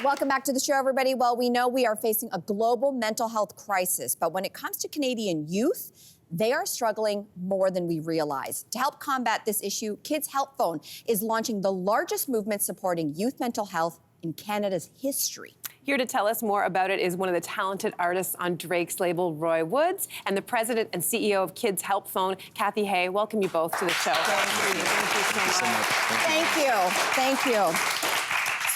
Welcome back to the show, everybody. Well, we know we are facing a global mental health crisis, but when it comes to Canadian youth, they are struggling more than we realize. To help combat this issue, Kids Help Phone is launching the largest movement supporting youth mental health in Canada's history. Here to tell us more about it is one of the talented artists on Drake's label, Roy Woods, and the president and CEO of Kids Help Phone, Kathy Hay. Welcome you both to the show. Thank you. Thank you so much. Thank you.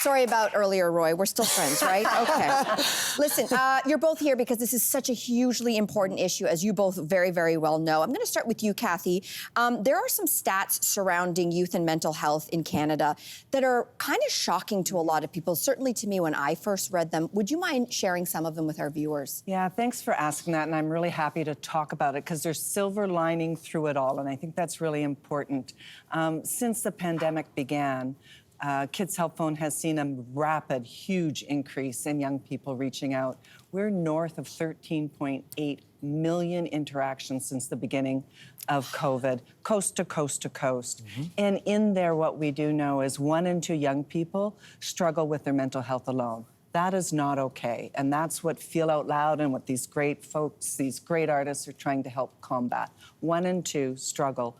Sorry about earlier, Roy. We're still friends, right? Okay. Listen, you're both here because this is such a hugely important issue, as you both very, very well know. I'm going to start with you, Kathy. There are some stats surrounding youth and mental health in Canada that are kind of shocking to a lot of people, certainly to me when I first read them. Would you mind sharing some of them with our viewers? Yeah, thanks for asking that, and I'm really happy to talk about it because there's silver lining through it all, and I think that's really important. Since the pandemic began, Kids Help Phone has seen a rapid, huge increase in young people reaching out. We're north of 13.8 million interactions since the beginning of COVID, coast to coast to coast. And in there, what we do know is 1 in 2 young people struggle with their mental health alone. That is not okay. And that's what Feel Out Loud and what these great folks, these great artists are trying to help combat. 1 in 2 struggle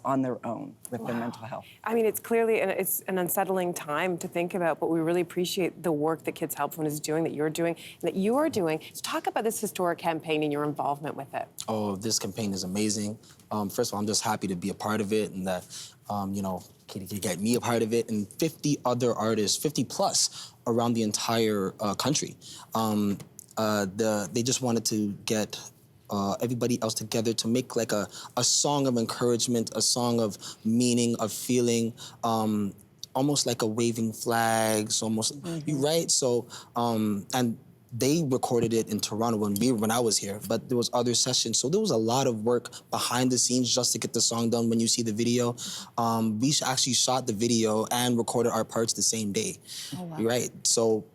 on their own with their mental health. I mean, it's clearly it's an unsettling time to think about, but we really appreciate the work that Kids Help Phone is doing, that you're doing, and that you are doing. So talk about this historic campaign and your involvement with it. Oh, this campaign is amazing. First of all, I'm just happy to be a part of it and that, you know, Katie could get me a part of it and 50 other artists, 50 plus around the entire country. They just wanted to get everybody else together to make like a song of encouragement, a song of meaning, of feeling, almost like a waving flags, almost, right? So, and they recorded it in Toronto when I was here, but there was other sessions. So there was a lot of work behind the scenes just to get the song done. When you see the video, we actually shot the video and recorded our parts the same day, right? So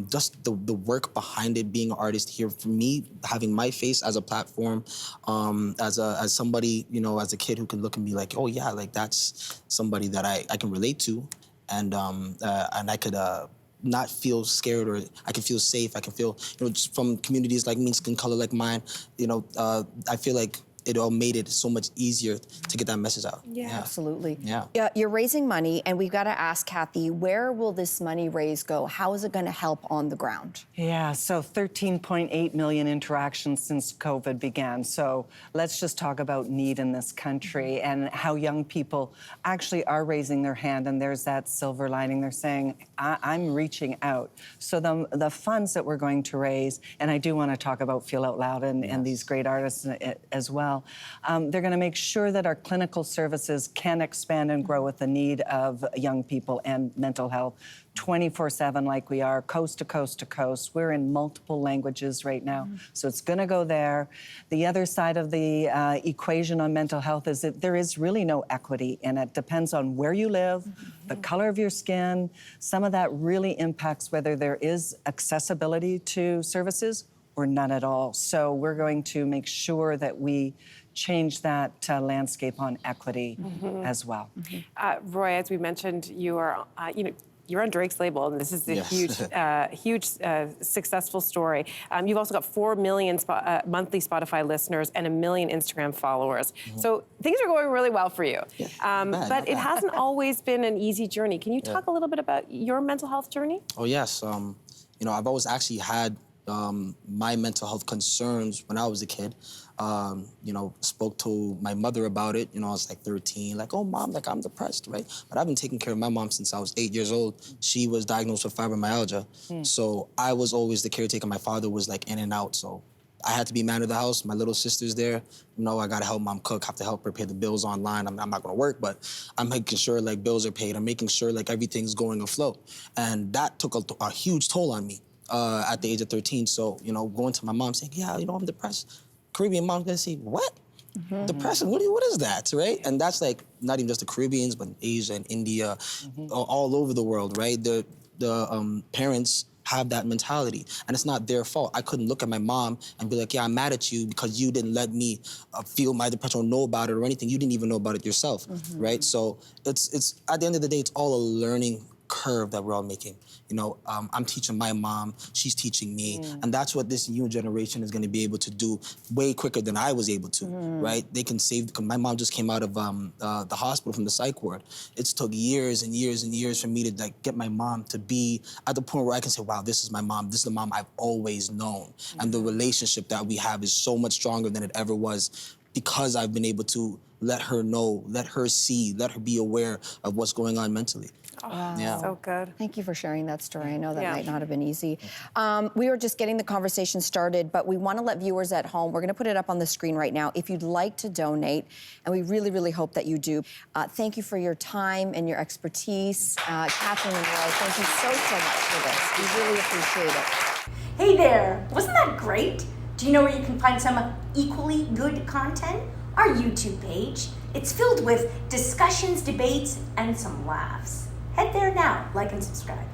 just the work behind it, being an artist here, for me, having my face as a platform, as somebody, you know, as a kid who can look and be like, oh yeah, like that's somebody that I can relate to, and I could not feel scared, or I can feel safe. I can feel, you know, just from communities like me, skin color like mine, you know, I feel like it all made it so much easier to get that message out. Yeah, absolutely. Yeah. You're raising money, and we've got to ask Kathy, where will this money raised go? How is it going to help on the ground? Yeah, so 13.8 million interactions since COVID began. So let's just talk about need in this country and how young people actually are raising their hand, and there's that silver lining. They're saying, I'm reaching out. So the funds that we're going to raise, and I do want to talk about Feel Out Loud and these great artists as well. They're going to make sure that our clinical services can expand and grow with the need of young people and mental health 24/7 like we are, coast to coast to coast. We're in multiple languages right now, so it's going to go there. The other side of the equation on mental health is that there is really no equity in it. Depends on where you live, the color of your skin. Some of that really impacts whether there is accessibility to services or none at all. So we're going to make sure that we change that landscape on equity as well. Roy, as we mentioned, you are, you're on Drake's label, and this is a huge successful story. You've also got 4 million monthly Spotify listeners and 1 million Instagram followers. So things are going really well for you. But it hasn't always been an easy journey. Can you talk a little bit about your mental health journey? Oh, yes. You know, I've always actually had my mental health concerns when I was a kid. You know, spoke to my mother about it. You know, I was like 13, like, oh, Mom, like, I'm depressed, right? But I've been taking care of my mom since I was 8 years old. She was diagnosed with fibromyalgia. So I was always the caretaker. My father was like in and out. So I had to be man of the house. My little sister's there. You know, I got to help Mom cook, have to help her pay the bills online. I'm not going to work, but I'm making sure, like, bills are paid. I'm making sure, like, everything's going afloat. And that took a huge toll on me at the age of 13. So, you know, going to my mom saying, yeah, you know, I'm depressed. Caribbean mom's gonna say, what? Depression, what is that, right? And that's like, not even just the Caribbeans, but Asia and India, all over the world, right? The parents have that mentality, and it's not their fault. I couldn't look at my mom and be like, yeah, I'm mad at you because you didn't let me feel my depression or know about it or anything. You didn't even know about it yourself, right? So it's at the end of the day, it's all a learning curve that we're all making. You know, I'm teaching my mom, she's teaching me, and that's what this new generation is going to be able to do way quicker than I was able to, right? They can save, my mom just came out of the hospital from the psych ward. It's took years and years and years for me to like get my mom to be at the point where I can say, wow, this is my mom, this is the mom I've always known. And the relationship that we have is so much stronger than it ever was because I've been able to let her know, let her see, let her be aware of what's going on mentally. Oh, Yeah. so good. Thank you for sharing that story. I know that Yeah. might not have been easy. We were just getting the conversation started, but we want to let viewers at home, we're going to put it up on the screen right now, if you'd like to donate, and we really, really hope that you do. Thank you for your time and your expertise. Catherine and Roy, thank you so much for this. We really appreciate it. Hey there, wasn't that great? Do you know where you can find some equally good content? Our YouTube page. It's filled with discussions, debates, and some laughs. Head there now, like and subscribe.